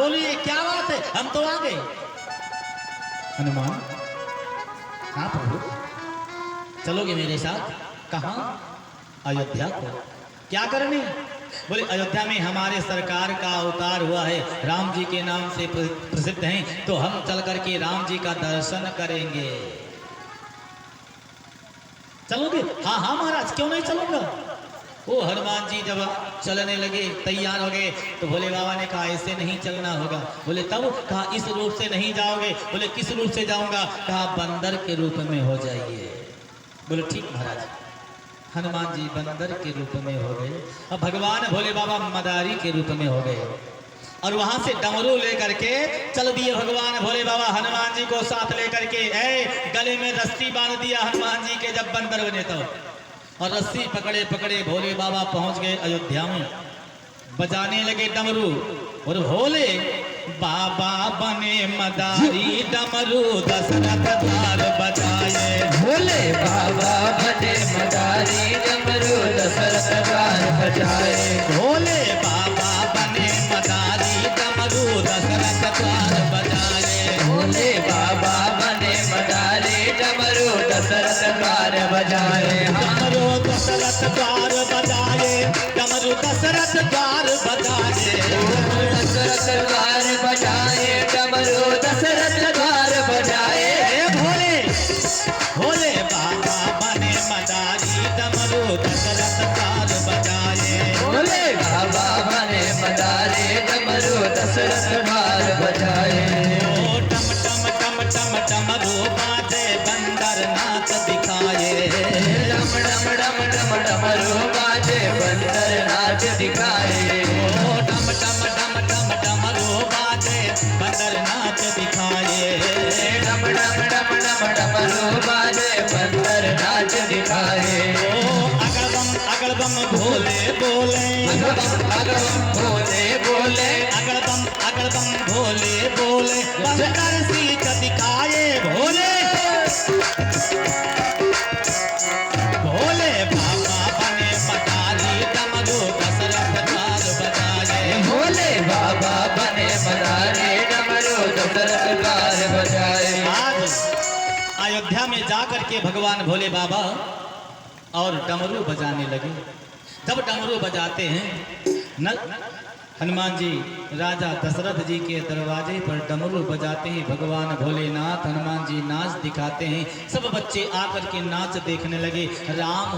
बोलिए क्या बात है, हम तो आ गए। हनुमान, हाँ प्रभु, चलोगे मेरे साथ? कहाँ? अयोध्या को। क्या करने? बोले अयोध्या में हमारे सरकार का अवतार हुआ है, राम जी के नाम से प्रसिद्ध हैं, तो हम चल करके राम जी का दर्शन करेंगे। चलोगे? हाँ हाँ महाराज, क्यों नहीं चलूंगा। वो हनुमान जी जब चलने लगे, तैयार हो गए, तो भोले बाबा ने कहा ऐसे नहीं चलना होगा। बोले तब? कहा इस रूप से नहीं जाओगे। बोले किस रूप से जाऊंगा? कहा बंदर के रूप में हो जाइए। बोले ठीक महाराज। हनुमान जी बंदर के रूप में हो गए, अब भगवान भोले बाबा मदारी के रूप में हो गए, और वहां से डमरू लेकर के चल दिए भगवान भोले बाबा हनुमान जी को साथ लेकर के। गले में रस्सी बांध दिया हनुमान जी के जब बंदर बने तो, और रस्सी पकड़े पकड़े भोले बाबा पहुंच गए अयोध्या में। बजाने लगे डमरू, और भोले बाबा बने मदारी, डमरू दशरथ द्वार बजाए। भोले बाबा बने मदारी, डमरू दशरथ द्वार बजाए। भोले बाबा बने मदारी, डमरू दशरथ द्वार बजाए। भोले बाबा बने मदारी, डमरू दशरथ द्वार बजाए। डमरू दशरथ द्वार बजाए, डमरू दशरथ द्वार बजाए। दशरथ द्वार बजाए, डमरू दशरथ द्वार बजाए। भोले भोले बाबा बने मदारी, डमरू दशरथ द्वार बजाए। भोले बाबा बने मदारी, डमरू दशरथ द्वार बजाए। ओ टम टम टम टम डमरू बाजे, बंदर नाच दिखाए। डम डम डम डम डमरू बाजे, बंदर नाच दिखाए। ओ डम डम डम डम डमरू बाजे, बंदर नाच दिखाए। डम डम डम डम डमरू बाजे, बंदर नाच दिखाए। ओ अगल बम भोले बोले, अगम भोले बोले, अगल बम भोले बोले, बंदर सीख दिखाए। भोले भोले बाबा बने मदारी, डमरू दशरथ द्वार बजाए। भोले बाबा बने मदारी, डमरू दशरथ द्वार बजाए। आज अयोध्या में जाकर के भगवान भोले बाबा और डमरू बजाने लगे। जब डमरू बजाते हैं न, हनुमान जी राजा दशरथ जी के दरवाजे पर डमरू बजाते हैं, भगवान भोलेनाथ हनुमान जी नाच दिखाते हैं। सब बच्चे आकर के नाच देखने लगे। राम,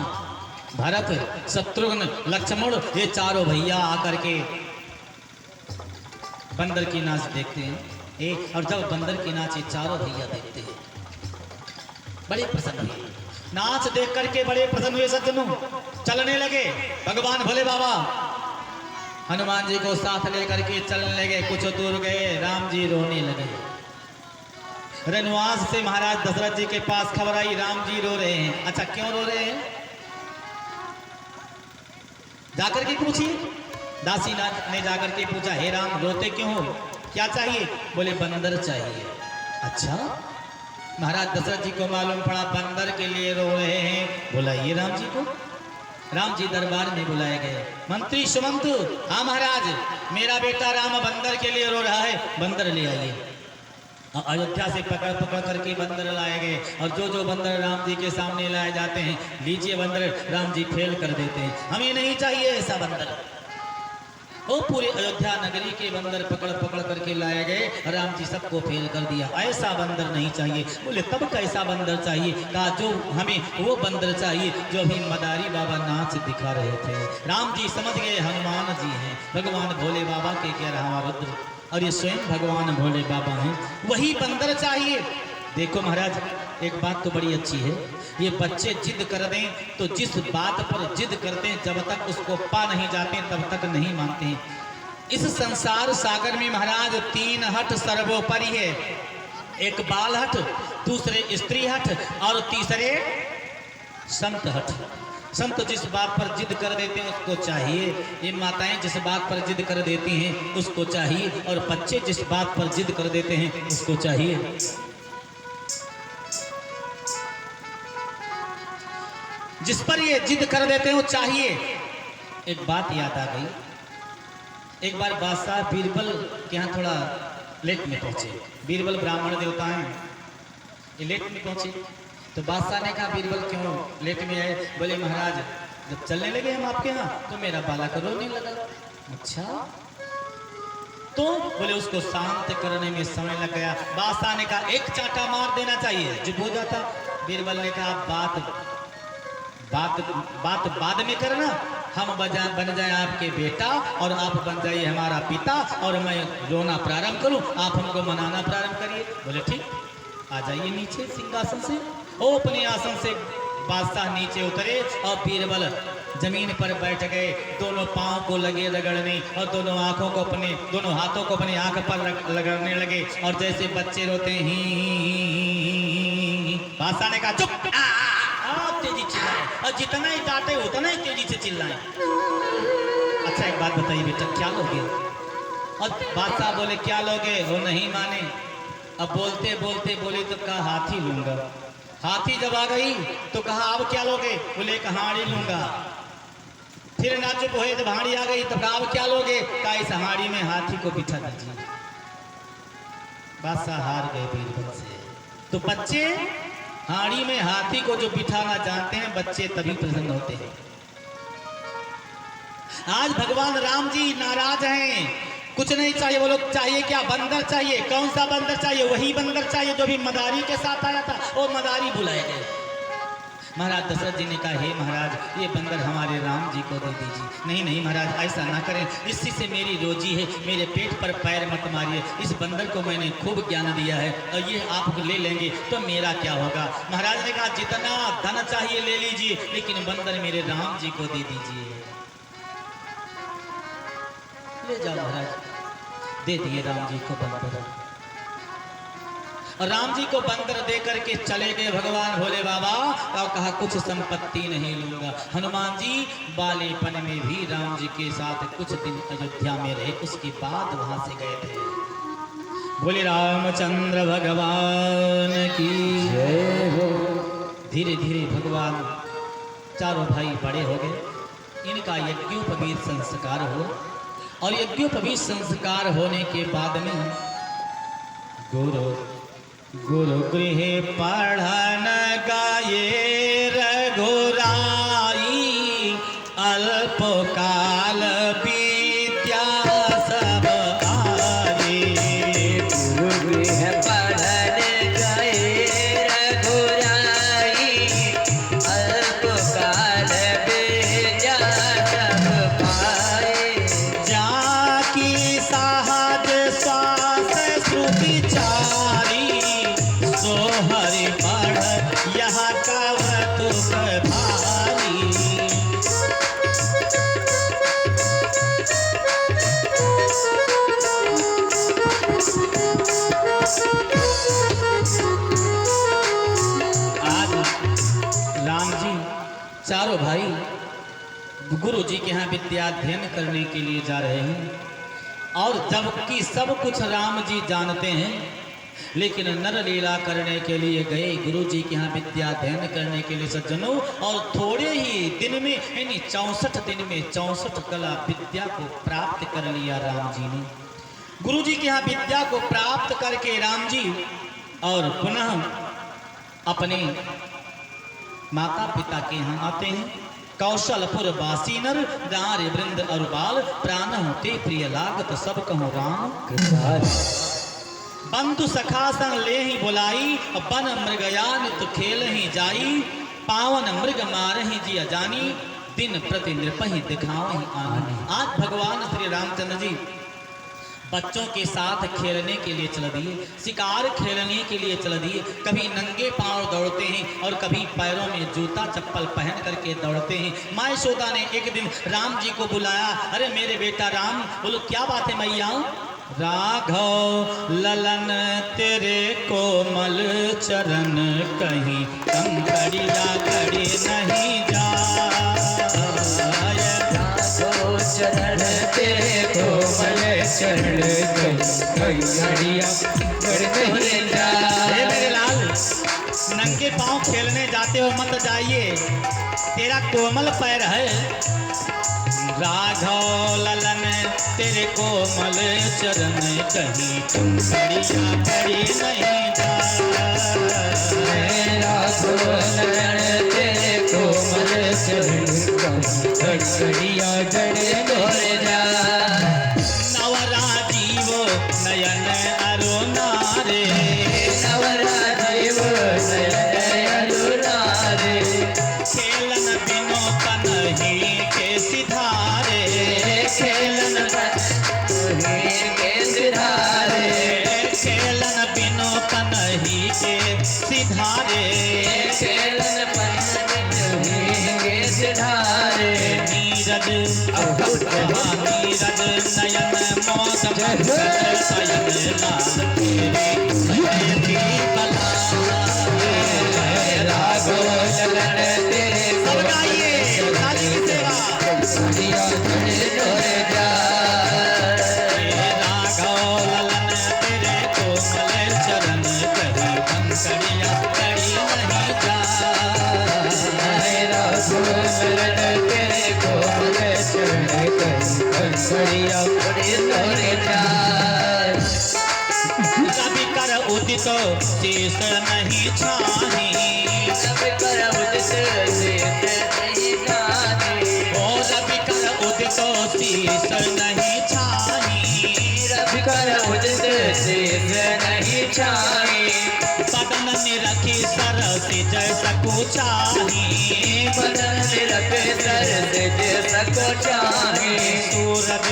भरत, शत्रुघ्न, लक्ष्मण, ये चारों भैया आकर के बंदर की नाच देखते हैं। और जब बंदर की नाच ये चारों भैया देखते हैं, बड़े प्रसन्न हुए। नाच देख करके बड़े प्रसन्न हुए सज्जनों। चलने लगे भगवान भोले बाबा हनुमान जी को साथ लेकर के चलने लगे। कुछ दूर गए, राम जी रोने लगे। रनवास से महाराज दशरथ जी के पास खबर आई, राम जी रो रहे हैं। अच्छा क्यों रो रहे हैं? जाकर के पूछिए। दासी ने जाकर के पूछा, हे राम रोते क्यों हो, क्या चाहिए? बोले बंदर चाहिए। अच्छा, महाराज दशरथ जी को मालूम पड़ा बंदर के लिए रो रहे हैं। बुलाइए राम जी को। राम जी दरबार में बुलाए गए। मंत्री सुमंत, हाँ महाराज, मेरा बेटा राम बंदर के लिए रो रहा है, बंदर ले आइए। अयोध्या से पकड़ पकड़ करके बंदर लाए गए, और जो जो बंदर राम जी के सामने लाए जाते हैं, लीजिए बंदर, राम जी फेल कर देते हैं। हमें नहीं चाहिए ऐसा बंदर। वो पूरे अयोध्या नगरी के बंदर पकड़ पकड़ करके लाए गए, राम जी सबको फेल कर दिया। ऐसा बंदर नहीं चाहिए। बोले तब कैसा बंदर चाहिए? कहा जो हमें वो बंदर चाहिए जो अभी मदारी बाबा नाच दिखा रहे थे। राम जी समझ गए हनुमान जी हैं, भगवान भोले बाबा के 11वां रुद्र, और ये स्वयं भगवान भोले बाबा हैं। वही बंदर चाहिए। देखो महाराज, एक बात तो बड़ी अच्छी है, ये बच्चे जिद कर दें तो जिस बात पर जिद करते हैं, जब तक उसको पा नहीं जाते तब तक नहीं मानते हैं। इस संसार सागर में महाराज 3 हट सर्वोपरि है। एक बाल हट, दूसरे स्त्री हट, और तीसरे संत हट। संत जिस बात पर जिद कर देते हैं उसको चाहिए, ये माताएं जिस बात पर जिद कर देती हैं उसको चाहिए, और बच्चे जिस बात पर जिद कर देते हैं उसको चाहिए। जिस पर ये जिद कर देते हो चाहिए। एक बात याद आ गई, एक बार बादशाह बीरबल के यहाँ थोड़ा लेट में पहुंचे। बीरबल ब्राह्मण देवता हैं, ये लेट में पहुंचे। तो बादशाह ने कहा बीरबल क्यों लेट में आए? बोले महाराज जब चलने लगे हम आपके यहाँ तो मेरा बालक रोने लगा। अच्छा, तो बोले उसको शांत करने में समय लग गया। बादशाह ने कहा एक चांटा मार देना चाहिए, चुप हो जाता। बीरबल ने कहा बात बाद में करना, हम बन जाए आपके बेटा और आप बन जाइए हमारा पिता और मैं रोना प्रारंभ करूं, आप हमको मनाना प्रारंभ करिए। बोले ठीक, आ जाइए नीचे सिंहासन से। वो अपने आसन से बादशाह नीचे उतरे और बीरबल जमीन पर बैठ गए। दोनों पांव को लगे रगड़ने और दोनों आंखों को दोनों हाथों को अपनी आंख पर रगड़ने लगे और जैसे बच्चे रोते ही। बादशाह ने कहा चुप, आप तेजी चिल्लाए और जितना ही डांटे उतना ही तेजी से चिल्लाए। अच्छा एक बात बताइए बेटा, क्या लोगे? और बादशाह बोले क्या लोगे? वो नहीं माने। अब बोलते बोलते बोले तो कहा हाथी लूंगा। हाथी जब आ गई तो कहा अब क्या लोगे? बोले एक हाड़ी लूंगा। फिर ना चुप हुए, जब हाड़ी आ गई तो कहा अब क्या लोगे? कहा इस हाड़ी में हाथी को बिठा दीजिए। बादशाह हार गए बीरबल से। तो बच्चे हाड़ी में हाथी को जो बिठाना जानते हैं, बच्चे तभी प्रसन्न होते हैं। आज भगवान राम जी नाराज हैं, कुछ नहीं चाहिए। वो लोग चाहिए क्या? बंदर चाहिए। कौन सा बंदर चाहिए? वही बंदर चाहिए जो भी मदारी के साथ आया था। वो मदारी बुलाए गए। महाराज दशरथ जी ने कहा हे महाराज ये बंदर हमारे राम जी को दे दीजिए। नहीं नहीं महाराज ऐसा ना करें, इसी से मेरी रोजी है, मेरे पेट पर पैर मत मारिए। इस बंदर को मैंने खूब ज्ञान दिया है और ये आप ले लेंगे तो मेरा क्या होगा? महाराज ने कहा जितना धन चाहिए ले लीजिए, लेकिन बंदर मेरे राम जी को दे दीजिए। ले जाओ महाराज। दे दिए राम जी को बंदर। और राम जी को बंदर दे करके चले गए भगवान भोले बाबा और कहा कुछ संपत्ति नहीं लूंगा। हनुमान जी बालेपन में भी राम जी के साथ कुछ दिन अयोध्या में रहे, उसके बाद वहां से गए थे। बोले रामचंद्र भगवान की जय हो। धीरे धीरे भगवान चारों भाई बड़े हो गए। इनका यज्ञोपवीत संस्कार हुआ और यज्ञोपवीत संस्कार होने के बाद में गुरु गृह पढ़न गाये रघुराई, अल्पकाल विद्या सब आई। गुरु गृह पढ़न गए रघुराई, अल्पकाल विद्या सब पाए। जाकी सहज श्वास श्रुति चारी, सो हरि पढ़ यह कवतुक भारी। आज राम जी चारों भाई गुरु जी के यहाँ विद्या अध्ययन करने के लिए जा रहे हैं और जबकि सब कुछ राम जी जानते हैं, लेकिन नर लीला करने के लिए गए गुरु जी के यहाँ विद्या अध्ययन करने के लिए सज्जनों। और थोड़े ही दिन में यानी 64 दिन में 64 कला विद्या को प्राप्त कर लिया राम जी ने। गुरु जी के यहाँ विद्या को प्राप्त करके राम जी और पुनः अपने माता पिता के यहाँ आते हैं। कौशलपुर वासी नर नारी वृंद और बाल, प्राण होते प्रिय लागत सब कहूँ राम कृपाल। बंधु सखा संग ले ही बुलाई, बन मृगयान तो खेल ही जाई। पावन मृग मार ही जिया जानी, दिन प्रति नृपहि दिखाओ ही आनी। आज भगवान श्री रामचंद्र जी बच्चों के साथ खेलने के लिए चल दिए, शिकार खेलने के लिए चल दिए। कभी नंगे पांव दौड़ते हैं और कभी पैरों में जूता चप्पल पहन करके दौड़ते हैं। माँ यशोदा ने एक दिन राम जी को बुलाया, अरे मेरे बेटा राम। बोलो क्या बात है मैया? राघव ललन तेरे कोमल चरण, कहीं कंकड़िया कड़ी नहीं जाए। राघव चरण तेरे कोमल चरण, कंकड़िया कड़ी नहीं जाए। मेरे लाल, नंगे पांव खेलने जाते हो मत जाइए, तेरा कोमल पैर है, राघव ललन तेरे कोमल चरण कहीं तुम कड़िया कड़ी नहीं जा। राघव ललन तेरे कोमल चरण कहीं कड़िया कड़ी तोरे जा। नवराजीव नयन अरुणारे, नवराजीव नयन अरुणारे, खेलन बिनो कन्ही के सिधारे, खेलन कन्ही के सिधारे, खेलन बिनो कन्ही के सिधारे, खेलन कन्ही के सिधारे। नीरज नीरज नयन मौज शयन लाल तेरी बला। राघव ललन तेरे सब गाइए ताली की सेवा। कड़िया कड़ी तोरे जा। राघव ललन तेरे कोमल चरण कहीं कंकड़िया कड़ी नहीं जा। राघव ललन तेरे कोमल चरण कहीं कड़िया कड़ी तोरे जा। कभी कर उदित शीश नहीं छानी, सब कर उदित शीश नहीं छानी, ओ रवि कर उदित शीश नहीं छानी, रवि कर उदित शीश नहीं छानी, बदन में रखी सरस जैसा कुचाही, बदन में रखे सरस जैसा कुचाही। सूरज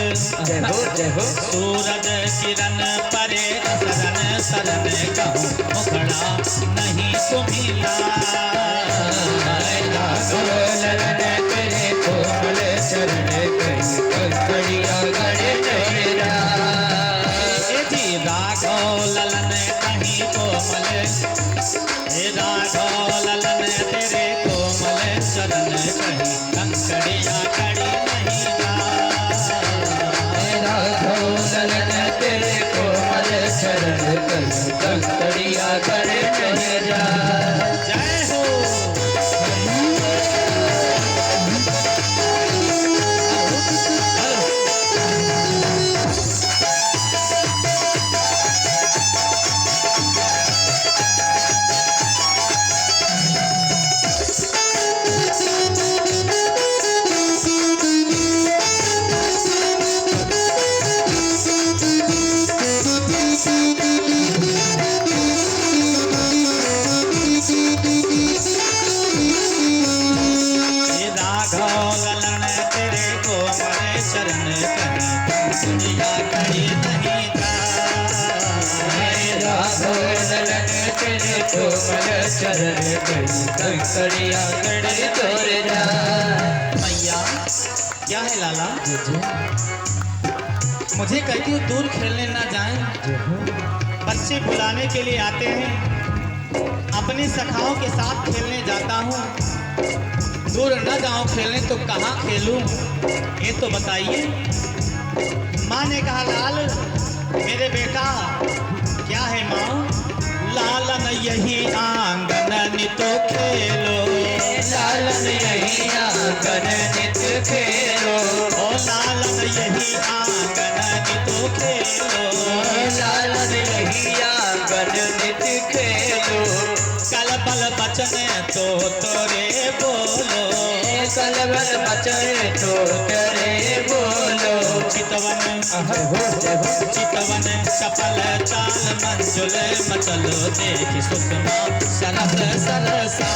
जय हो सूरज किरण परे शरण शरण कहूँ मुखड़ा नहीं सुमिला। राघव ललन तेरे कोमल चरण कहीं कंकड़िया कड़ी तोरे जा। जी राघव ललन कहीं कोमल, हे राघव ललन तेरे कोमल चरण कहीं कंकड़िया कड़ी नहीं जा। राघव ललन तेरे कोमल चरण कहीं कंकड़िया कड़ी तोरे जा। जय हो। राघव ललन तेरे कोमल चरण कहीं कंकड़िया कड़ी नहीं जा। राघव ललन तेरे कोमल चरण कहीं कंकड़िया कड़ी तोरे जा। मैया क्या है लाला, मुझे कहती हूँ दूर खेलने ना जाएं। बच्चे बुलाने के लिए आते हैं, अपनी सखाओं के साथ खेलने जाता हूँ। दूर न जाऊं खेलने तो कहाँ खेलूं, ये तो बताइए। माँ ने कहा लाल मेरे बेटा, क्या है माँ? लालन यही आंगन नित खेलो, लालन यही आंगन नित खेलो, ओ लालन यही आंगन नित खेलो, लालन यही आंगन नित खेलो। कल बल बचन तो तोरे बोलो, कल बल बचन तो तोरे बोलो। चितवन चितवन चपल चाल मंजुल मचलो देखी सुषमा सरस सरसा।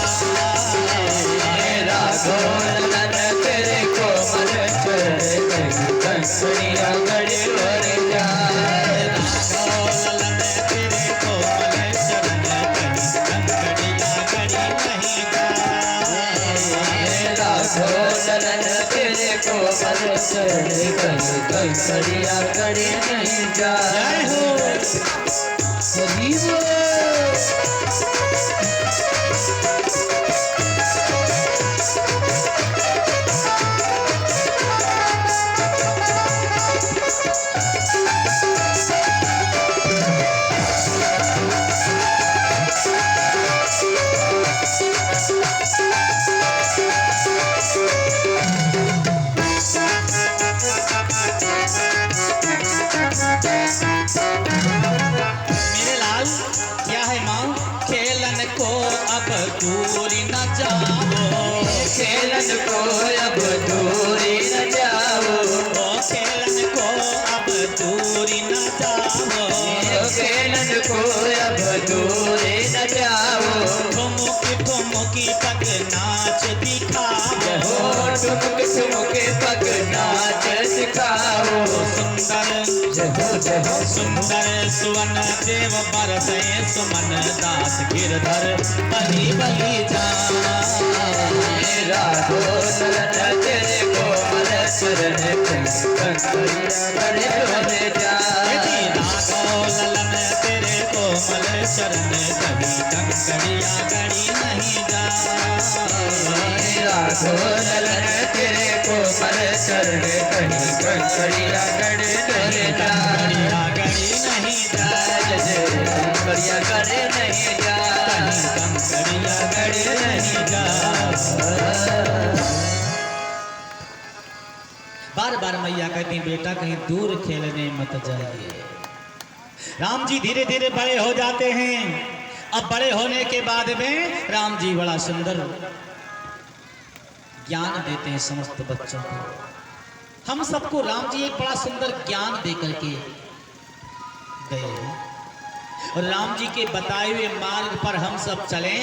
राघव ललन तेरे कोमल चरण कहीं कंकड़िया कड़ी तोरे जा। राघव ललन तेरे कोमल चरण कहीं कंकड़िया कड़ी नहीं जा। राघव ललन तेरे कोमल चरण कहीं कंकड़िया कड़ी नहीं जा। जय हो। हरि बोल। दूरी न जाओ, खेलन को अब दूरी न जाओ, ओ खेलन को अब दूरी न जाओ, खेलन को अब दूरी न जाओ, ठुमुकी ठुमुकी पग नाच दिखाओ, ठुमुक ठुमुक पग नाच दिखाओ, सुंदर सुंदर सुवन देव बरसे सुमन दास गिरधर बलि बलि जा, राघो शरण तेरे कोमल चरण कंकड़िया गड़े जा, राघो ललन तेरे कोमल चरण कभी कंकड़िया गड़ी नहीं जा, राघो ललन तेरे कोमल चरण कहीं कंकड़िया गड़े नहीं जा, कंकड़िया गड़ी नहीं जा, कंकड़िया गड़े नहीं जा, कंकड़िया गड़ी नहीं जा। बार बार मैया कहती बेटा कहीं दूर खेलने मत जाइए। राम जी धीरे धीरे बड़े हो जाते हैं। अब बड़े होने के बाद में राम जी बड़ा सुंदर ज्ञान देते हैं समस्त बच्चों को। हम सबको राम जी एक बड़ा सुंदर ज्ञान दे करके गए हैं और राम जी के बताए हुए मार्ग पर हम सब चलें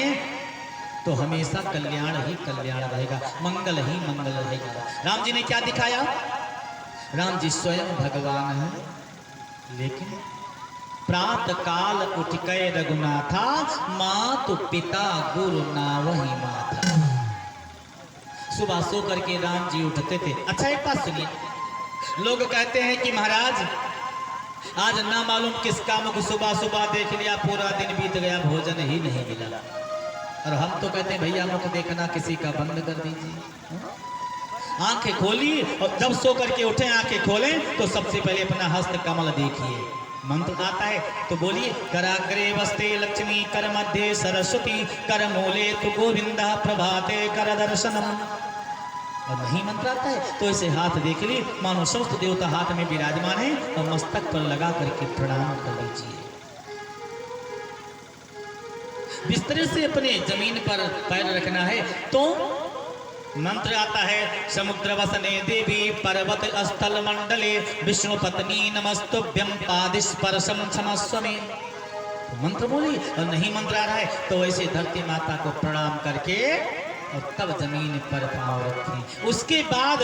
तो हमेशा कल्याण ही कल्याण रहेगा, मंगल ही मंगल रहेगा। राम जी ने क्या दिखाया? राम जी स्वयं भगवान है, लेकिन प्रातः काल उठ के रघुनाथा, मातु पिता गुरु ना वही माथा। सुबह सो करके राम जी उठते थे। अच्छा एक बात सुनिए, लोग कहते हैं कि महाराज आज ना मालूम किस काम को सुबह सुबह देख लिया, पूरा दिन बीत गया, भोजन ही नहीं मिला। और हम तो कहते हैं भैया मुख देखना किसी का बंद कर दीजिए। आंखें खोली और जब सो करके उठे आंखें खोलें तो सबसे पहले अपना हस्त कमल देखिए। मंत्र आता है तो बोलिए, कराग्रे वस्ते लक्ष्मी, कर मध्य सरस्वती, कर मूले तु गोविंदा, प्रभाते कर दर्शनम। और नहीं मंत्र आता है तो ऐसे हाथ देख ली मानो समस्त देवता हाथ में विराजमान है और मस्तक पर लगा करके प्रणाम कर लीजिए। बिस्तर से अपने जमीन पर पैर रखना है तो मंत्र आता है, समुद्र वसने देवी पर्वत स्थल मंडले, विष्णु पत्नी नमस्तुभ्यं पादिस्पर्शम क्षमस्व में। मंत्र बोली और नहीं मंत्र आ रहा है तो ऐसे धरती माता को प्रणाम करके और तब जमीन पर पांव रखें। उसके बाद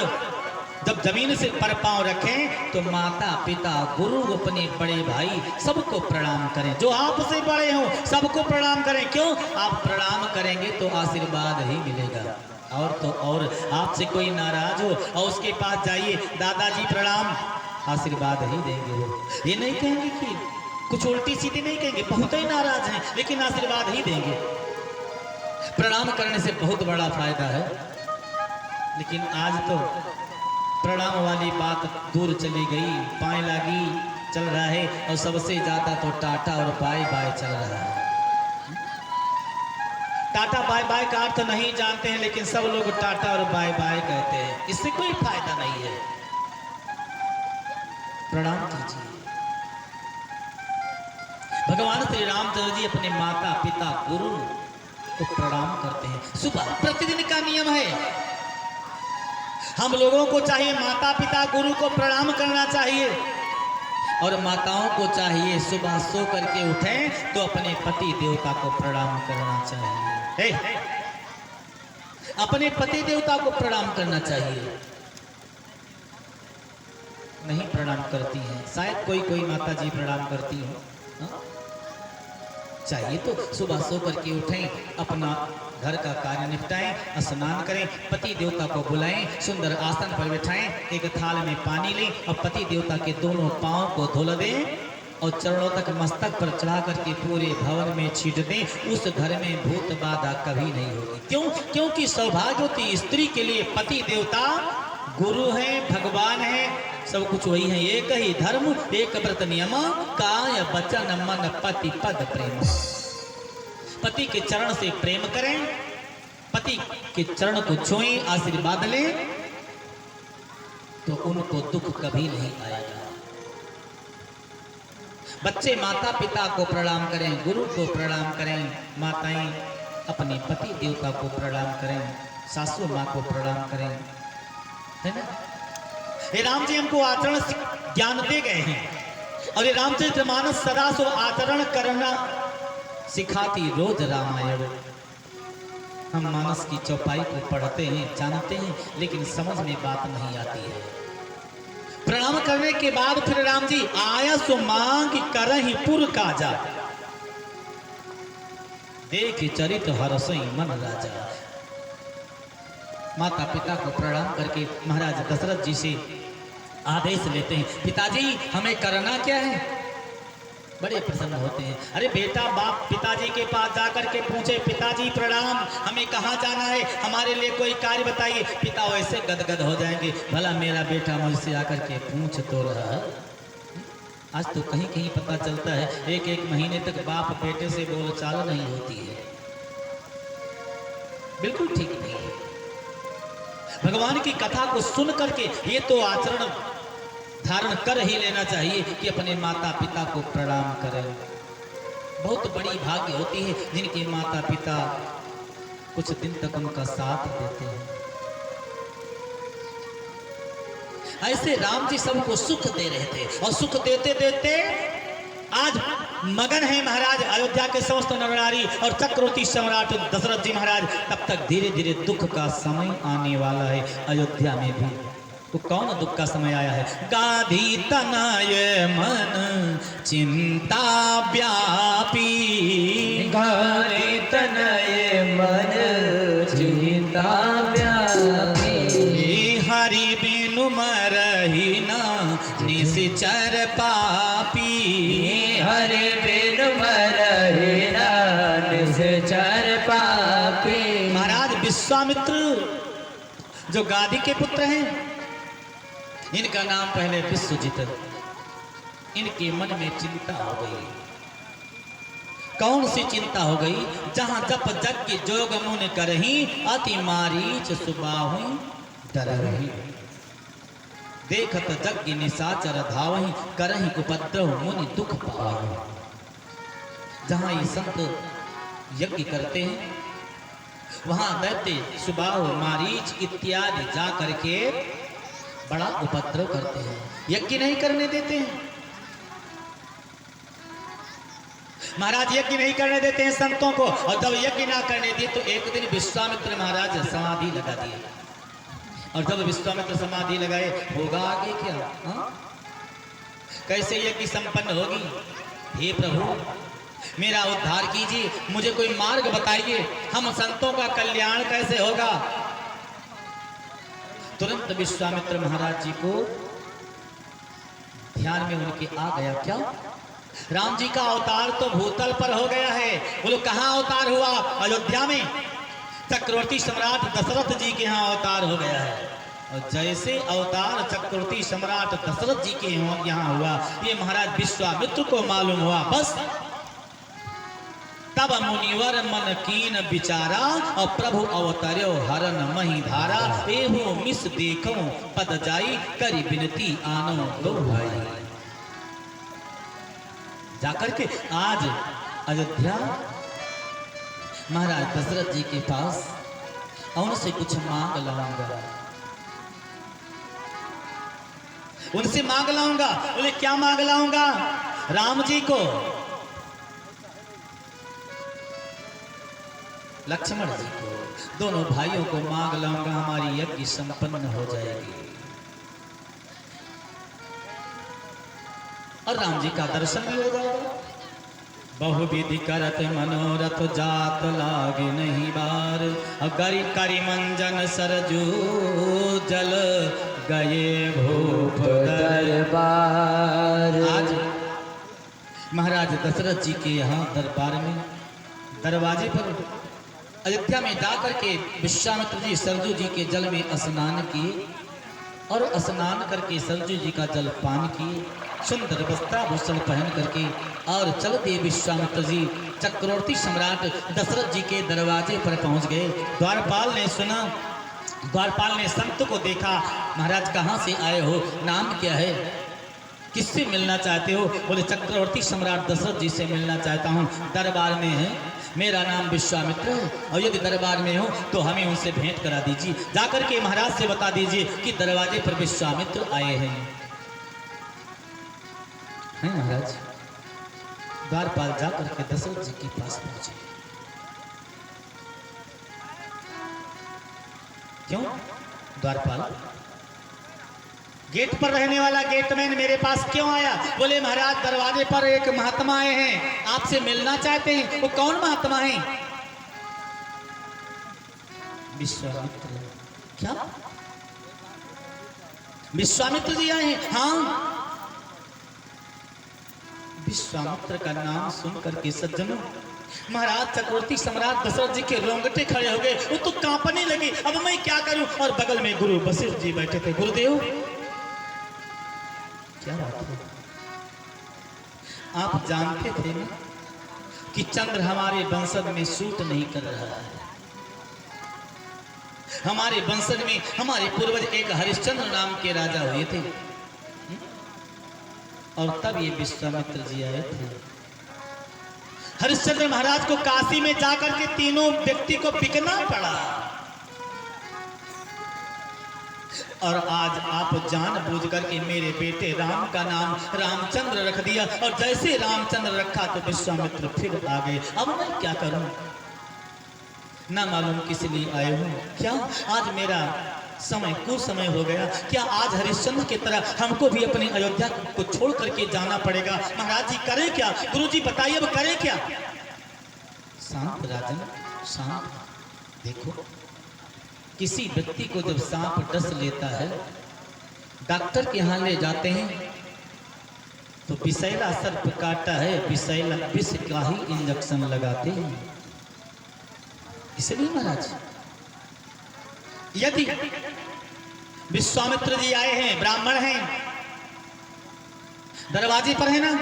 जब जमीन से पर पांव रखें तो माता पिता गुरु अपने बड़े भाई सबको प्रणाम करें। जो आपसे बड़े हों सबको प्रणाम करें। क्यों? आप प्रणाम करेंगे तो आशीर्वाद ही मिलेगा। और तो और आपसे कोई नाराज हो और उसके पास जाइए, दादाजी प्रणाम, आशीर्वाद ही देंगे वो। ये नहीं कहेंगे कि कुछ उल्टी सीधी नहीं कहेंगे, बहुत ही नाराज हैं लेकिन आशीर्वाद ही देंगे। प्रणाम करने से बहुत बड़ा फायदा है। लेकिन आज तो प्रणाम वाली बात दूर चली गई, पाए लागी चल रहा है और सबसे ज्यादा तो टाटा और बाय बाय चल रहा है। टाटा बाय बाय का अर्थ नहीं जानते हैं लेकिन सब लोग टाटा और बाय बाय कहते हैं, इससे कोई फायदा नहीं है। प्रणाम कीजिए। भगवान श्री रामचंद्र जी अपने माता पिता गुरु को प्रणाम करते हैं। सुबह प्रतिदिन का नियम है, हम लोगों को चाहिए माता पिता गुरु को प्रणाम करना चाहिए और माताओं को चाहिए सुबह सो करके उठें तो अपने पति देवता को प्रणाम करना चाहिए। अपने पति देवता को प्रणाम करना चाहिए। नहीं प्रणाम करती हैं, शायद कोई कोई माता जी प्रणाम करती हो। चाहिए तो सुबह सो करके उठें, अपना घर का कार्य निपटाएं, स्नान करें, पति देवता को बुलाएं, सुंदर आसन पर बिठाएं, एक थाल में पानी लें और पति देवता के दोनों पांव को धुल दें और चरणों तक मस्तक पर चढ़ा करके पूरे भवन में छीट दें। उस घर में भूत बाधा कभी नहीं होगी। क्यों? क्योंकि सौभाग्यवती स्त्री के लिए पति देवता गुरु हैं, भगवान हैं, सब कुछ वही है। एक ही धर्म एक व्रत नियम, काय वचन मन पति पद प्रेम। पति के चरण से प्रेम करें, पति के चरण को छुएं, आशीर्वाद लें तो उनको दुख कभी नहीं आएगा। बच्चे माता पिता को प्रणाम करें, गुरु को प्रणाम करें, माताएं अपने पति देवता को प्रणाम करें, सासू माँ को प्रणाम करें, है ना। ये राम जी हमको आचरण ज्ञान दे गए हैं और ये रामचरितमानस सदा सो आचरण करना सिखाती रोज रामायण। हम मानस की चौपाई को पढ़ते हैं, जानते हैं, लेकिन समझ में बात नहीं आती है। प्रणाम करने के बाद फिर राम जी आया सो मांग करहि पुर काजा, देख चरित हरसई मन राजा। माता पिता को प्रणाम करके महाराज दशरथ जी से आदेश लेते हैं, पिताजी हमें करना क्या है। बड़े प्रसन्न होते हैं। अरे बेटा बाप पिताजी के पास जाकर के पूछे, पिताजी प्रणाम, हमें कहाँ जाना है, हमारे लिए कोई कार्य बताइए। पिता वैसे गदगद हो जाएंगे, भला मेरा बेटा मुझसे आकर के पूछ तो रहा। आज तो कहीं कहीं पता चलता है एक एक महीने तक बाप बेटे से बोलचाल नहीं होती है, बिल्कुल ठीक नहीं है। भगवान की कथा को सुन करके ये तो आचरण धारण कर ही लेना चाहिए कि अपने माता पिता को प्रणाम करें। बहुत बड़ी भाग्य होती है जिनके माता पिता कुछ दिन तक उनका साथ देते हैं। ऐसे राम जी सबको सुख दे रहे थे और सुख देते देते आज मगन है महाराज अयोध्या के समस्त नरनारी और चक्रवर्ती सम्राट दशरथ जी महाराज। तब तक धीरे धीरे दुख का समय आने वाला है अयोध्या में भी। तो कौन दुख का समय आया है। गाधी तनय मन चिंता व्यापी, गाधी तनय मन चिंता व्यापी, हरि बिनु मरहि ना निश्चर पापी, हरि बिनु मरहि ना निश्चर पापी। महाराज विश्वामित्र जो गादी के पुत्र हैं, इनका नाम पहले विश्वजित। इनके मन में चिंता हो गई। कौन सी चिंता हो गई। जहां जप जग जोग मुन करही, अति मारीच सुबाहुं डरहि, देखत जग निशाचर धावहि, करहि उपद्रव मुनि दुख पावहि। जहां ये संत यज्ञ करते हैं वहां दैत्य सुबाहु मारीच इत्यादि जा करके बड़ा उपद्रव करते हैं, यज्ञ नहीं करने देते हैं। महाराज यज्ञ नहीं करने देते हैं संतों को। और जब यज्ञ ना करने दिए तो एक दिन विश्वामित्र महाराज समाधि लगा दिए। और जब विश्वामित्र समाधि लगाए, होगा आगे क्या। हा? कैसे यज्ञ संपन्न होगी। हे प्रभु मेरा उद्धार कीजिए, मुझे कोई मार्ग बताइए, हम संतों का कल्याण कैसे होगा। तुरंत विश्वामित्र महाराज जी को ध्यान में उनके आ गया, क्या राम जी का अवतार तो भूतल पर हो गया है। बोलो कहाँ अवतार हुआ। अयोध्या में चक्रवर्ती सम्राट दशरथ जी के यहाँ अवतार हो गया है। और जैसे अवतार चक्रवर्ती सम्राट दशरथ जी के यहाँ हुआ, ये महाराज विश्वामित्र को मालूम हुआ। बस तब मुनिवर मन कीन विचारा, और प्रभु अवतर्यो हरन मही धारा, एहो मिस देखो पद जाई, करी विनती आनो दो भाई। जाकर के आज अयोध्या महाराज दशरथ जी के पास उनसे कुछ मांग लाऊंगा, उनसे मांग लाऊंगा। बोले क्या मांग लाऊंगा। राम जी को, लक्ष्मण जी को, दोनों भाइयों को मांग लाऊंगा, हमारी यज्ञ संपन्न हो जाएगी और राम जी का दर्शन भी हो जाएगा। बहुविधि करत मनोरथ जात लागे नहीं बार, गरी करी मंजन सरजू जल गए भूप दरबार। आज महाराज दशरथ जी के यहाँ दरबार में दरवाजे पर अयोध्या में जाकर के विश्वामित्र जी सरजू जी के जल में स्नान किए और स्नान करके सरजू जी का जल पान किए, सुंदर वस्त्राभूषण पहन करके और चल दिए विश्वामित्र जी चक्रवर्ती सम्राट दशरथ जी के दरवाजे पर पहुंच गए। द्वारपाल ने सुना, द्वारपाल ने संत को देखा, महाराज कहाँ से आए हो, नाम क्या है। किससे मिलना चाहते हो? बोले चक्रवर्ती सम्राट दशरथ जी से मिलना चाहता हूँ, दरबार में है, मेरा नाम विश्वामित्र है और यदि दरबार में हो तो हमें उनसे भेंट करा दीजिए। जाकर के महाराज से बता दीजिए कि दरवाजे पर विश्वामित्र आए हैं। महाराज द्वारपाल जाकर के दशरथ जी के पास पहुंचे। क्यों द्वारपाल, गेट पर रहने वाला गेटमैन मेरे पास क्यों आया? बोले महाराज दरवाजे पर एक महात्मा आए हैं, आपसे मिलना चाहते हैं। वो कौन महात्मा है? विश्वामित्र। क्या विश्वामित्र जी आए हैं? हाँ। विश्वामित्र का नाम सुनकर के सज्जनों, महाराज चक्रवर्ती सम्राट दशरथ जी के रोंगटे खड़े हो गए, वो तो कांपने लगे। अब मैं क्या करूं? और बगल में गुरु वशिष्ठ जी बैठे थे। गुरुदेव क्या बात है? आप जानते थे ना कि चंद्र हमारे वंशज में सूट नहीं कर रहा है। हमारे वंशज में हमारे पूर्वज एक हरिश्चंद्र नाम के राजा हुए थे और तब ये विश्वामित्र जी आए थे। हरिश्चंद्र महाराज को काशी में जाकर के तीनों व्यक्ति को बिकना पड़ा और आज आप जानबूझ करके मेरे बेटे राम का नाम रामचंद्र रख दिया और जैसे रामचंद्र रखा तो विश्वामित्र फिर आ गए। अब मैं क्या करूं? ना मालूम किस लिए आए हूं। क्या आज मेरा समय कुसमय हो गया? क्या आज हरिश्चंद्र की तरह हमको भी अपनी अयोध्या को छोड़ करके जाना पड़ेगा? महाराज जी करें क्या? गुरुजी बताइए अब करें क्या? शांत राजन शांत। देखो किसी व्यक्ति को जब सांप डस लेता है, डॉक्टर के यहाँ ले जाते हैं तो विषैला सर्प काटा है, विषैला विष का ही इंजेक्शन लगाते हैं। इसलिए महाराज यदि विश्वामित्र जी आए हैं, ब्राह्मण हैं, दरवाजे पर है ना,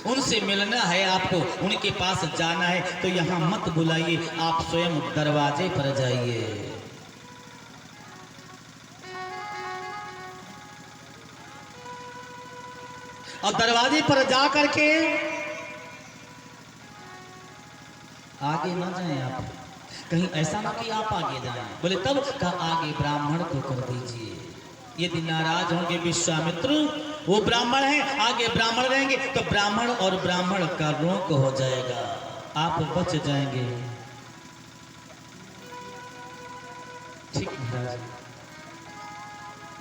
उनसे मिलना है आपको, उनके पास जाना है तो यहां मत बुलाइए, आप स्वयं दरवाजे पर जाइए। और दरवाजे पर जा करके आगे ना जाएं आप, कहीं ऐसा ना कि आप आगे जाएं। बोले तब कहा आगे ब्राह्मण को कर दीजिए। यदि नाराज होंगे विश्वामित्र, वो ब्राह्मण है, आगे ब्राह्मण रहेंगे तो ब्राह्मण और ब्राह्मण का रोक हो जाएगा, आप बच जाएंगे। ठीक महाराज।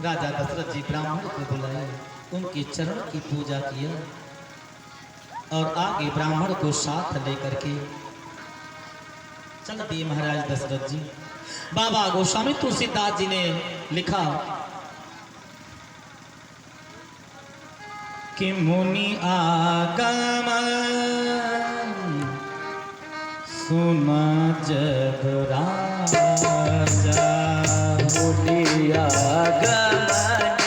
राजा दशरथ जी ब्राह्मण को बुलाए, उनके चरण की पूजा किया और आगे ब्राह्मण को साथ लेकर के चल दिए महाराज दशरथ जी। बाबा गोस्वामी तुलसीदास जी ने लिखा कि मुनि आगम सुना जब राजा, मुनि आगमन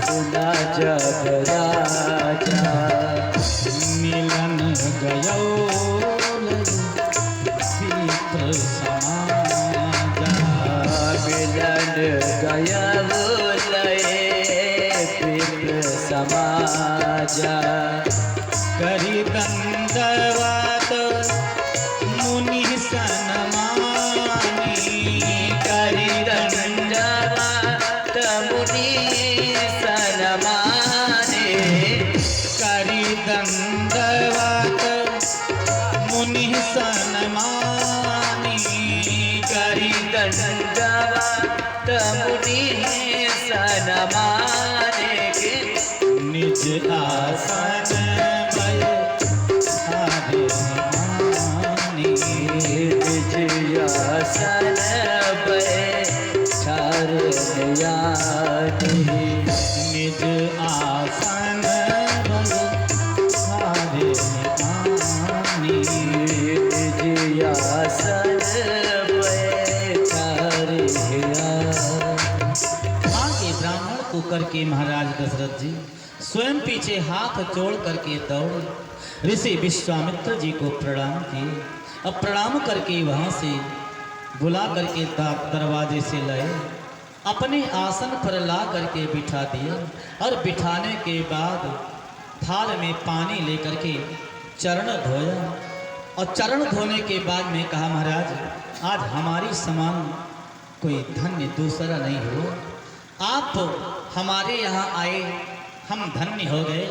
सुना जब राजा, मिलन गयो विप्र समाजा, मिलन गया विप्र समाजा, करी दंडवत मुनि सन्मानी, करी दंडवत मुनि सन्मानी, करी दंडवत मुनि सन्मानी, करी दंडवत मुनि सन्मानी, निज आसन मय सारे मानी, निज आसन बैठार यानी, निज आसन मय सारे मानी, निज आसन बैठार यानी। आगे ब्राह्मण को करके महाराज दशरथ जी स्वयं पीछे हाथ जोड़ करके दौड़े, ऋषि विश्वामित्र जी को प्रणाम किए। अब प्रणाम करके वहां से बुला करके दरवाजे से लाए अपने आसन पर ला करके बिठा दिया और बिठाने के बाद थाल में पानी लेकर के चरण धोया और चरण धोने के बाद में कहा, महाराज आज हमारी समान कोई धन्य दूसरा नहीं हो। आप हमारे यहाँ आए, हम धन्य हो गए,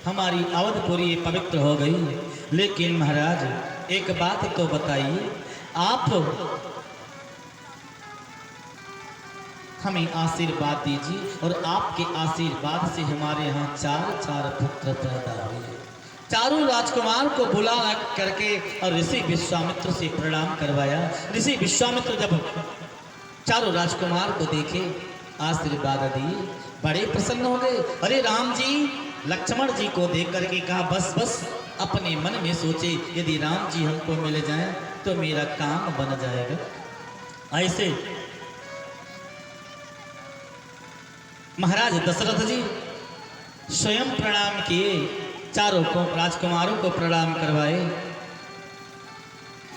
हमारी अवधपुरी पवित्र हो गई। लेकिन महाराज एक बात तो बताइए, आप हमें आशीर्वाद दीजिए और आपके आशीर्वाद से हमारे यहाँ चार पुत्र पैदा हुए। चारों राजकुमार को बुला करके और ऋषि विश्वामित्र से प्रणाम करवाया। ऋषि विश्वामित्र जब चारों राजकुमार को देखे, आशीर्वाद दिए, बड़े प्रसन्न हो गए। अरे राम जी, लक्ष्मण जी को देख करके कहा, बस बस अपने मन में सोचे यदि राम जी हमको मिल जाएं तो मेरा काम बन जाएगा। ऐसे महाराज दशरथ जी स्वयं प्रणाम किए, चारों को राजकुमारों को प्रणाम करवाए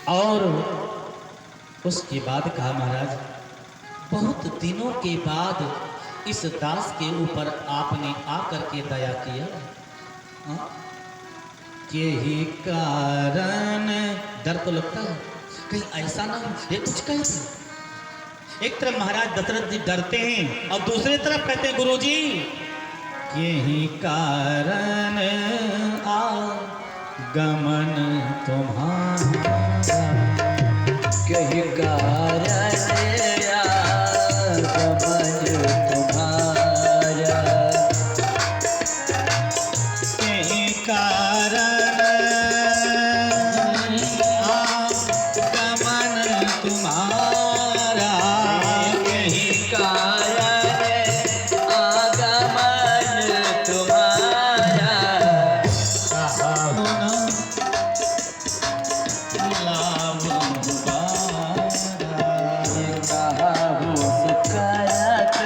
और उसके बाद कहा, महाराज बहुत दिनों के बाद इस दास के ऊपर आपने आकर के दया किया। यही कारण, डर तो लगता है कहीं ऐसा ना हो ये कुछ कहे। एक तरफ महाराज दशरथ जी डरते हैं और दूसरी तरफ कहते हैं, गुरुजी यही कारण आगमन तुम्हारा, यही कारण आगमन तुम्हारा, यही कारण आगमन तुम्हारा, यही कारण आगमन तुम्हारा, लाभ कहाहु सुकरत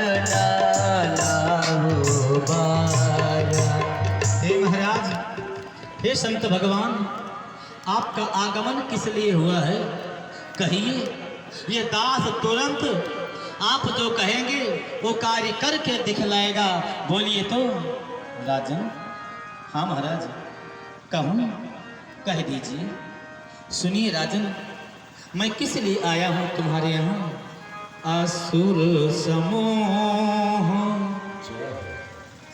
लाहु बारा। हे महाराज, हे संत भगवान, आपका आगमन किस लिए हुआ है कहिए। ये दास तुरंत आप जो कहेंगे वो कार्य करके दिखलाएगा। बोलिए तो राजन। हाँ महाराज, कहूँ कह दीजिए। सुनिए राजन, मैं किस लिए आया हूँ तुम्हारे यहाँ। असुर समूह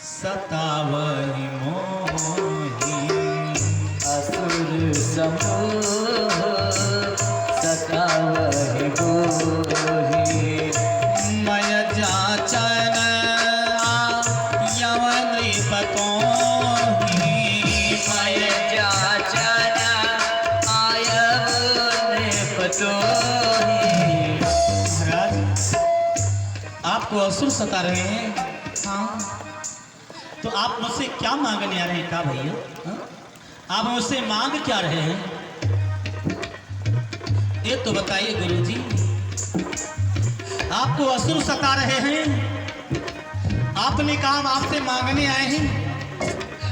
सतावहि मोहि, असुर समूह सतावहि मोहि, मय जाचन यवन पतोहि, मय जाचन आयवन पतोहि। महाराज आपको असुर सता रहे हैं। हाँ, तो आप मुझसे क्या मांगने आ रहे हैं का भैया। हाँ? आप मुझसे मांग क्या रहे हैं ये तो बताइए गुरुजी। आपको असुर सता रहे हैं, आपने कहा हम आपसे मांगने आए हैं।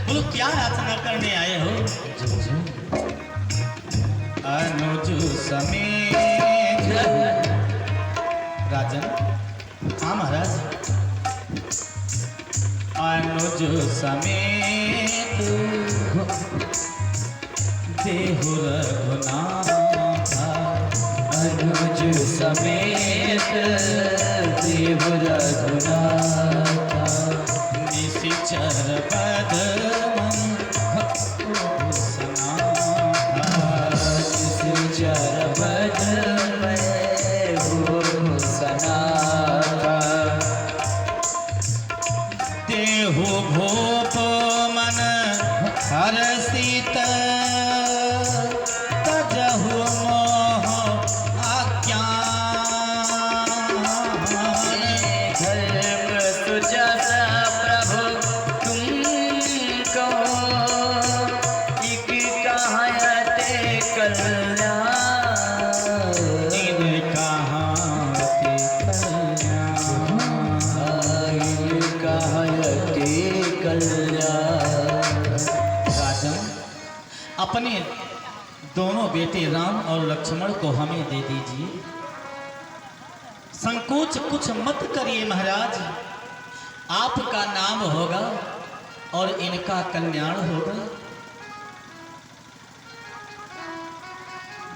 बोलो क्या याचना करने आए हो। अनुज समेत राजन। हाँ महाराज, अनुज समेत देहु रघुनाथ, अनुज समेत देहु रघुनाथ, निशिचर पद मन निशिचर पद में सनाथा, देहु भूप मन हरसित तजहु मोह आज्ञान, धर्म सुजस प्रभु तुमको, इक कहते कल्याण, इन कहाते कहते कल्याण। राजन, अपने दोनों बेटे राम और लक्ष्मण को हमें दे दीजिए। संकोच कुछ मत करिए महाराज, आपका नाम होगा और इनका कल्याण होगा।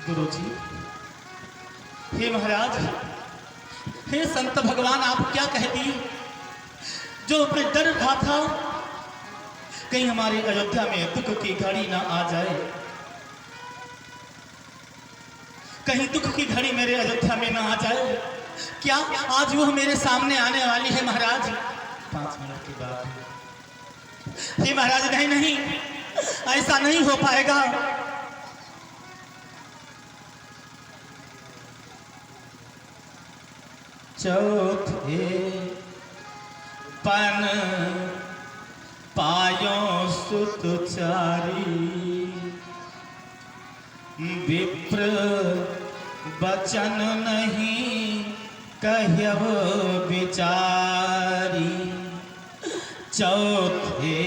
गुरुजी, हे महाराज, हे संत भगवान, आप क्या कह दिए? जो मैं डर रहा था कहीं हमारे अयोध्या में दुख की घड़ी ना आ जाए, कहीं दुख की घड़ी मेरे अयोध्या में ना आ जाए, क्या आज वो मेरे सामने आने वाली है महाराज? 5 मिनट की बात है। हे महाराज, नहीं नहीं, ऐसा नहीं हो पाएगा। चौथे पन पायो सुत चारी, विप्र बचन नहीं कहब विचारी। चौथे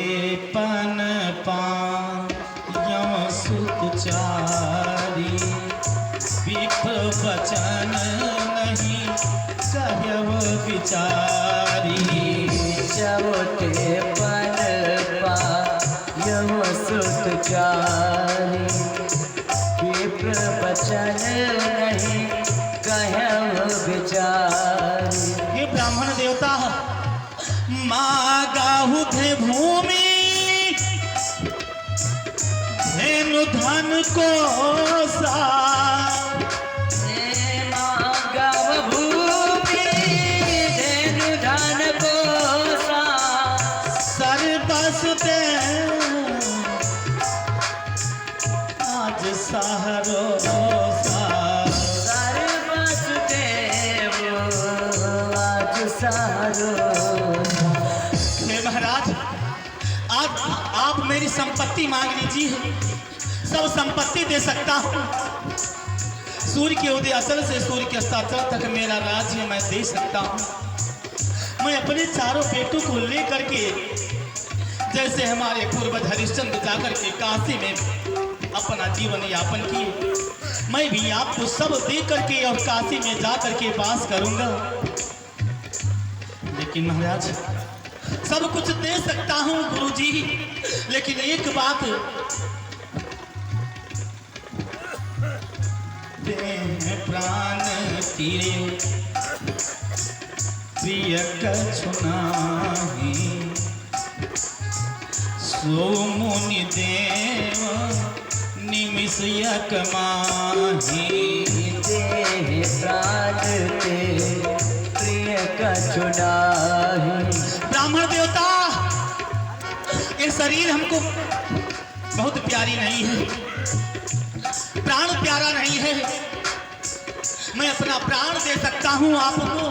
पन पायो सुत चारी, विप्र बचन नहीं कहब विचारी। चौथे पन पायो सुत चारी, विप्र बचन नहीं कहब विचारी। हे ब्राह्मण देवता, मागाहु थे भूमि धेनु धन को सा, आज सहरो आज सहरो। हे महाराज, आप मेरी संपत्ति मांग लीजिए, सब संपत्ति दे सकता हूँ। सूर्य के उदय असल से सूर्य के अस्ताचल तक मेरा राज्य मैं दे सकता हूँ। मैं अपने चारों बेटों को लेकर के, जैसे हमारे पूर्वज हरिश्चंद्र जाकर के काशी में अपना जीवन यापन किए, मैं भी आपको सब दे करके और काशी में जा करके वास करूंगा। लेकिन महाराज, सब कुछ दे सकता हूं गुरुजी, लेकिन एक बात, प्राण तीरे प्रिय कछु नाही, सो मुनि देव निमिषयक माही। देह प्राण ते प्रिय कछु नाही। ब्राह्मण देवता, ये शरीर हमको बहुत प्यारी नहीं है, प्राण प्यारा नहीं है। मैं अपना प्राण दे सकता हूं आपको।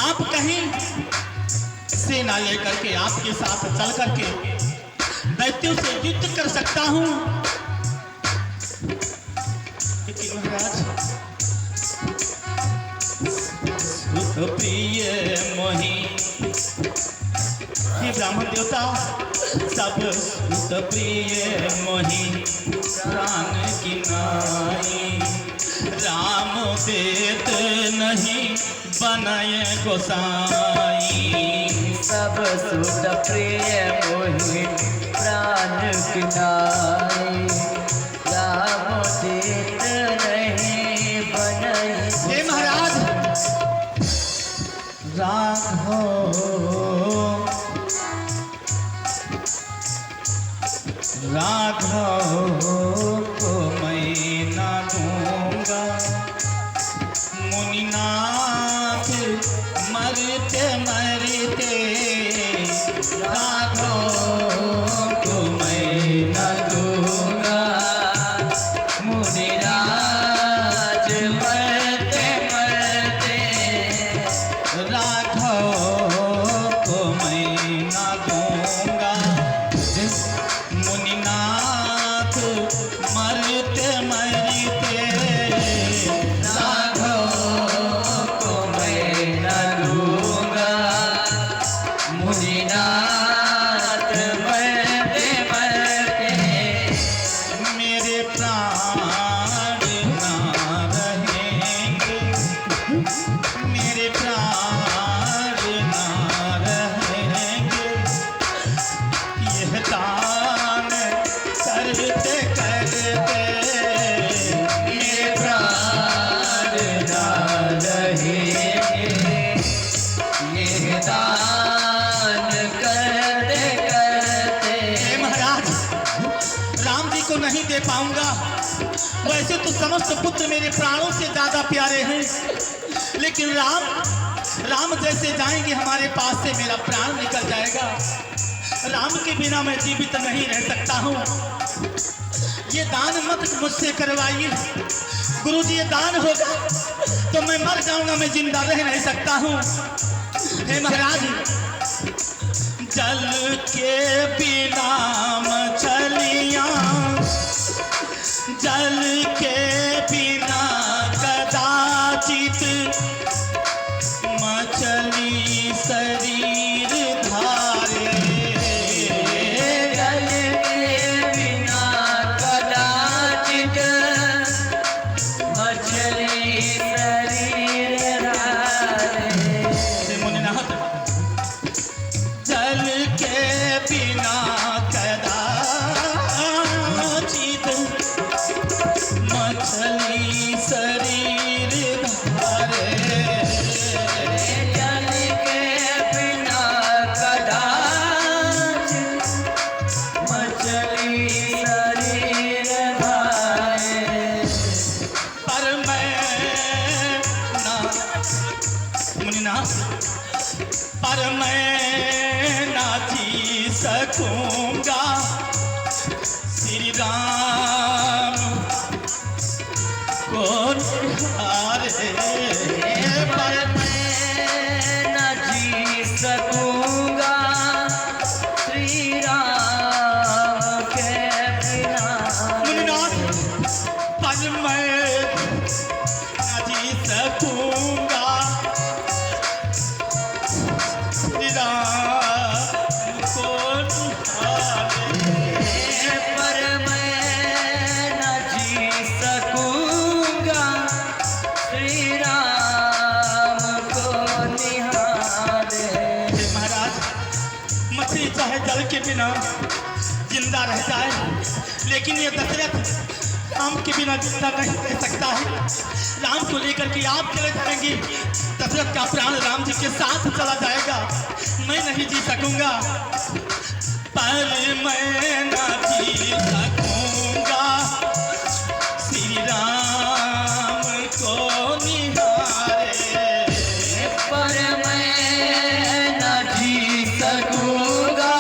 आप कहीं सेना लेकर के आपके साथ चल करके दैत्यों से युद्ध कर सकता हूं, लेकिन महाराज, सुत प्रिय मोहि, हे ब्राह्मण देवता, सब सुत प्रिय मोहि प्राण की नाई। राम देत नहीं बनाए गोसाई। सब सुत प्रिय मोहि प्राण की नाई। राम देत नहीं बनाए। हे महाराज, राघव राघव को मैं ना दूंगा, मुनिनाथ मरते मरते राघव को मैं ना दूंगा। मुनिराज मरते मरते राघव को मैं ना दूंगा। मुनिनाथ नहीं दे पाऊंगा। वैसे तो समस्त पुत्र मेरे प्राणों से ज्यादा प्यारे हैं, लेकिन राम जैसे जाएंगे हमारे पास से मेरा प्राण निकल जाएगा। राम के बिना मैं जीवित नहीं रह सकता हूँ। ये दान मत मुझसे करवाइए गुरुजी, ये दान होगा तो मैं मर जाऊंगा, मैं जिंदा रह नहीं सकता हूँ। हे महाराज, जल के बिना मछलियाँ, जल के बिना कदाचित मछली शरीर धारे। जल के बिना कदाचित मछली शरीर धारे। मुनिनाथ, जल के बिना कदाचित मछली शरीर धारे। जल के बिना कदाचित मछली शरीर धारे। पर मैं ना मुनिनाथ, पर मैं ना जी सकूंगा श्री राम को निहारे। पर मैं न जी सकूंगा श्री राम के बिना। मुनिनाथ, पर मैं ना जी सकूंगा श्री राम को निहारे। पर मैं न जी सकूंगा श्री राम को निहारे। हे महाराज, मछली चाहे जल के बिना जिंदा रह जाए, लेकिन ये दशरथ राम के बिना जिंदा नहीं रह सकता है। राम को लेकर के आप चले जाएंगे, दशरथ का प्राण राम जी के साथ चला जाएगा। मैं नहीं जी सकूंगा, पर मैं ना जी सकूंगा श्री राम को निहारे। पर मैं न जी सकूंगा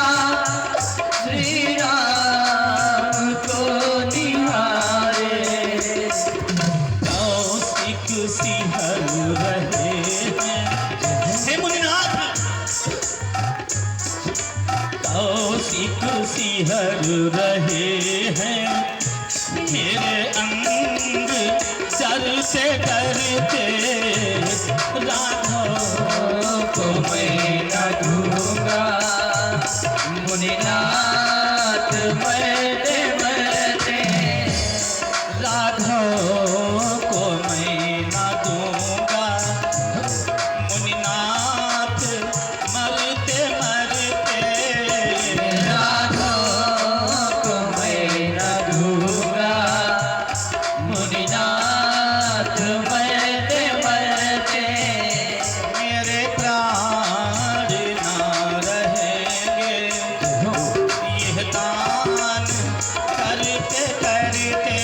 श्री राम को निहारे। कौशिक सिहर रहे हैं, हे मुनिनाथ, कौशिक सिहर रहे हैं मेरे अंग डरते डरते। राघव को मैं न दूंगा मुनिनाथ मरते मरते। राघव को मैं ना दूंगा मुनिनाथ मरते मरते। राघव को मैं न दूंगा मुनिनाथ मरते मरते। मेरे प्राण ना रहेंगे यह दान करते करते।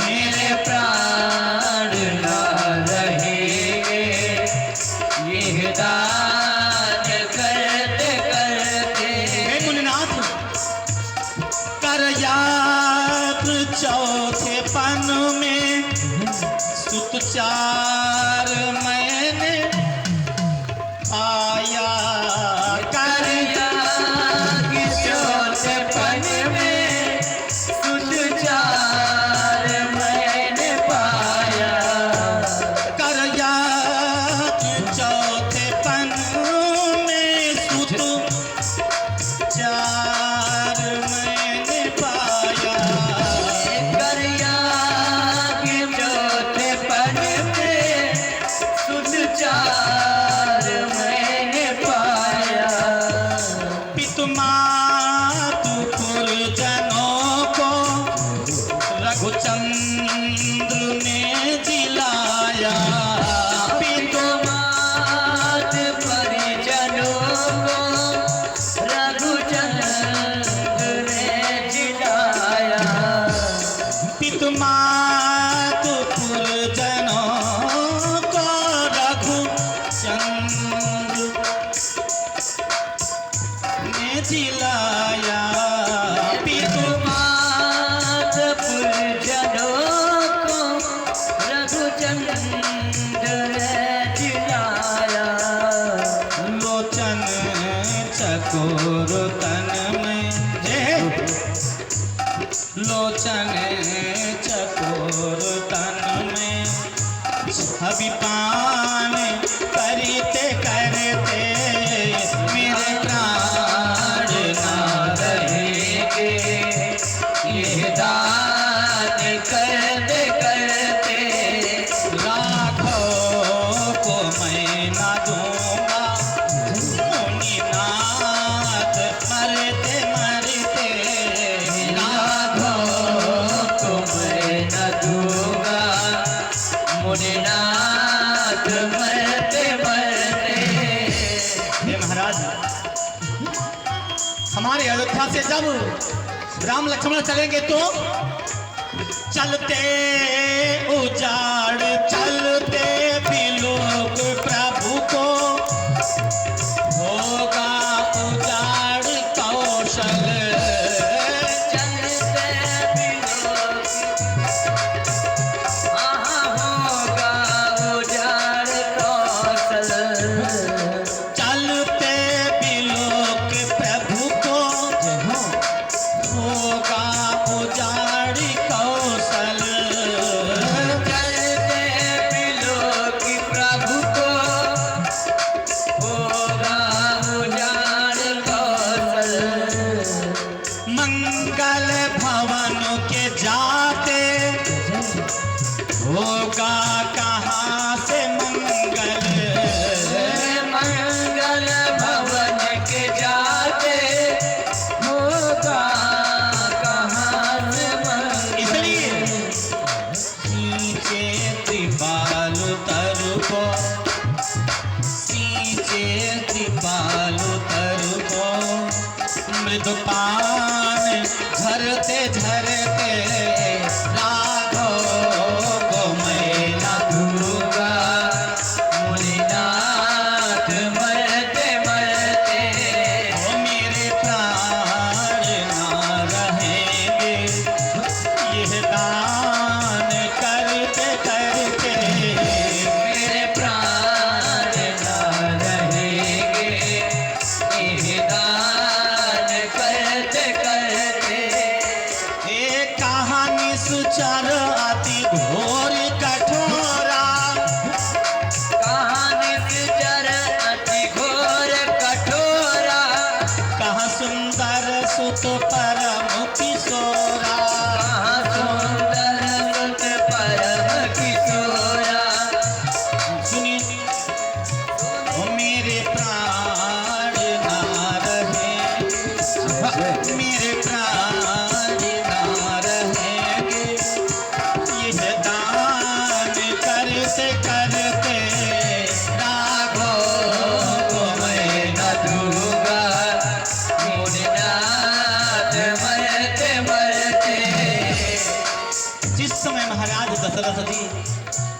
मेरे प्राण न रहेंगे ये दान करते करते। हे मुनिनाथ, कर याद चौथे पन में सुत चार मैंने पाया। कर याग चौथे पन में सुचार मैंने पाया। कर याद चौथे पन में सुत चार मैंने पाया। कर याग चौथे पन में लोचन चकोर तन में छवि पान करते करते मेरे प्राण ना रहेंगे ये दान करते करते लाखों को मैं ना दूंगा मुनिनाथ मरते मरते लाखों को मैं न दूंगा मुनिनाथ मरते मरते। हे महाराज, हमारे अयोध्या से जब राम लक्ष्मण चलेंगे तो चलते उजाड़ चलते बिलोक प्रभु को होगा उजाड़ कौशल चलते बिलोक होगा उजाड़ कौशल चलते बिलोक प्रभु को होगा उजाड़ कौशल चलते बिलोक प्रभु को होगा उजाड़ कौशल मंगल भवन के जाते होगा कहाँ से मंगल मंगल भवन के जाते होगा कहाँ से मंगल। इसलिए नीचे त्रिपाल तरको सींचे त्रिपाल तरको मृदुपान झरते झरते राघव को मैं न दूंगा मुनिनाथ मरते मरते ओ मेरे प्राण ना रहेंगे यह दान करते करते मेरे प्राण न रहेंगे ये दान करते करते। एक कहानी सुचार अति घोर कठोरा कहानी गुजर अति घोर कठोरा कहाँ सुंदर सुत परम किशोरा कहाँ सुंदर सुत परम किशोरा। सुनिए ओ मेरे प्राण ना रहे मेरे प्राण ना रहेंगे यह दान करते करते राघव को मैं न दूंगा मुनिनाथ मरते मरते। जिस समय महाराज दशरथ जी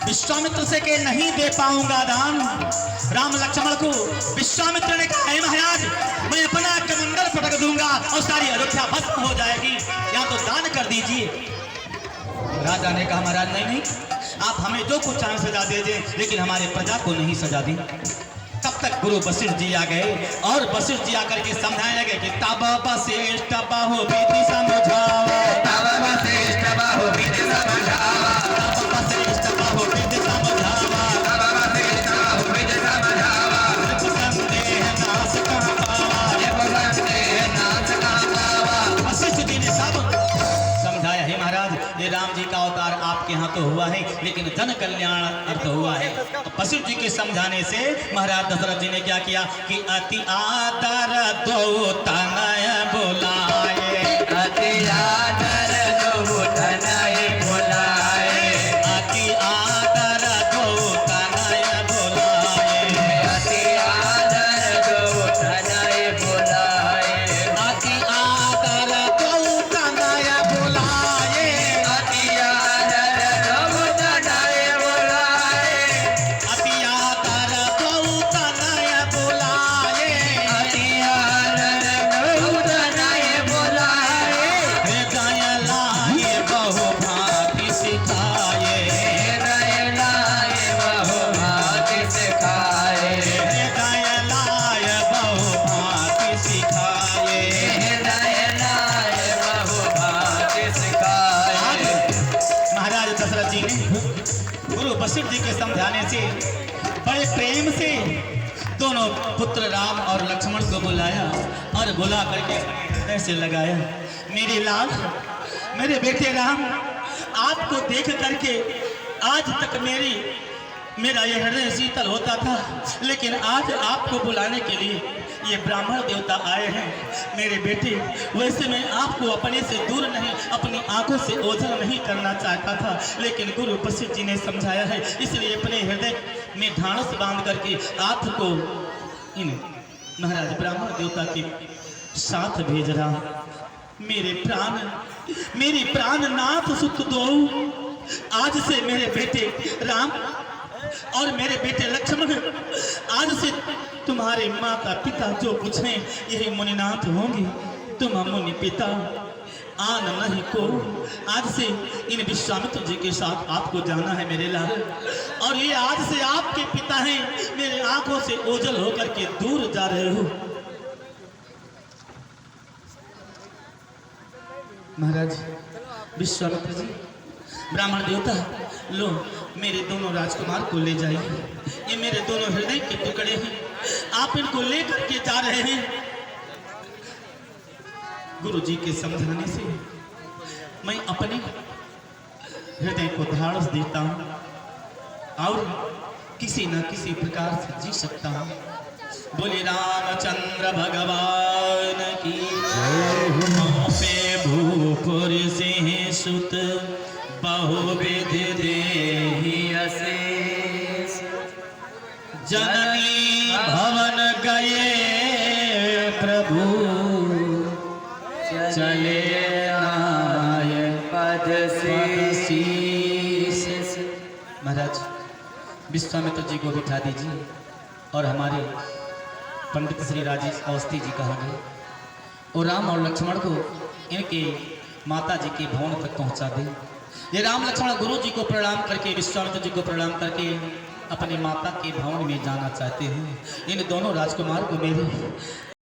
विश्वामित्र से के नहीं दे पाऊंगा दान, राम लक्ष्मण को विश्वामित्र ने कहा है महाराज मैं अपना कमंडल पटक दूंगा और सारी अयोध्या भस्म हो जाएगी, या तो दान कर दीजिए। राजा ने कहा महाराज नहीं नहीं, आप हमें जो कुछ चाहें सजा दीजिए, लेकिन हमारे प्रजा को नहीं सजा दी। तब तक गुरु वशिष्ठ जी आ गए और वशिष्ठ जी आकर के समझाने लगे कि तब वशिष्ठ बाहु विधि समझाओ, तब वशिष्ठ बाहु विधि समझावा, तब वशिष्ठ बाहु विधि समझावा, तब वशिष्ठ बाहु विधि समझावा। संदेह नाश कहाँ पावा, संदेह नाश कहाँ पावा। वशिष्ठ जी ने सब समझाया। हे महाराज ये राम जी का अवतार आपके यहाँ तो हुआ है, लेकिन जन कल्याण अर्थ हुआ है। तो वशिष्ठ जी के समझाने से महाराज दशरथ जी ने क्या किया कि अति आदर दो तनय बुलाए, अति आदर दो तनय बुलाए, अति आदर दो तनय बुलाए, अति आदर दो तनय बुलाए, अति आदर दो तनय बुलाए, अति आदर दो तनय बुलाए, अति आदर दो तनय बुलाए, अति आदर दो तनय वशिष्ठ जी के समझाने से बड़े प्रेम से दोनों पुत्र राम और लक्ष्मण को बुलाया और बुला करके हृदय से लगाया। मेरे लाल, मेरे बेटे राम, आपको देख करके आज तक मेरा यह हृदय शीतल होता था, लेकिन आज आपको बुलाने के लिए ये ब्राह्मण देवता आए हैं। मेरे बेटे, वैसे मैं आपको अपने से दूर नहीं, अपनी आंखों से ओझल नहीं करना चाहता था, लेकिन गुरु वशिष्ठ जी ने समझाया है, इसलिए अपने हृदय में ढांढस बांध करके आपको इन महाराज ब्राह्मण देवता के साथ भेज रहा। मेरे प्राण नाथ सुत दो, आज से मेरे बेटे राम और मेरे बेटे लक्ष्मण, आज से तुम्हारे माता पिता जो कुछ हैं यही मुनिनाथ होंगे। तुम मुनि पिता आन नहीं को। आज से इन विश्वामित्र जी के साथ आपको जाना है मेरे लाल, और ये आज से आपके पिता हैं, मेरे आंखों से ओझल होकर के दूर जा रहे हो। महाराज विश्वामित्र जी, ब्राह्मण देवता, लो मेरे दोनों राजकुमार को ले जाइए। ये मेरे दोनों हृदय के टुकड़े हैं, आप इनको लेकर के जा रहे हैं। गुरु जी के समझाने से मैं अपने हृदय को ढाढ़स देता हूं और किसी न किसी प्रकार से जी सकता हूं। बोले रामचंद्र भगवान की पे भूपुर सिंह सुत बहुविध देहि अशेष, जननी भवन गए प्रभु, चले आए पद शीश। महाराज विश्वामित्र जी को बिठा दीजिए और हमारे पंडित श्री राजेश अवस्थी जी कहेंगे, और राम और लक्ष्मण को इनके माता जी के भवन तक पहुंचा दे। ये राम लक्ष्मण गुरु जी को प्रणाम करके, विश्वामित्र जी को प्रणाम करके अपनी माता के भवन में जाना चाहते हैं। इन दोनों राजकुमार को मेरे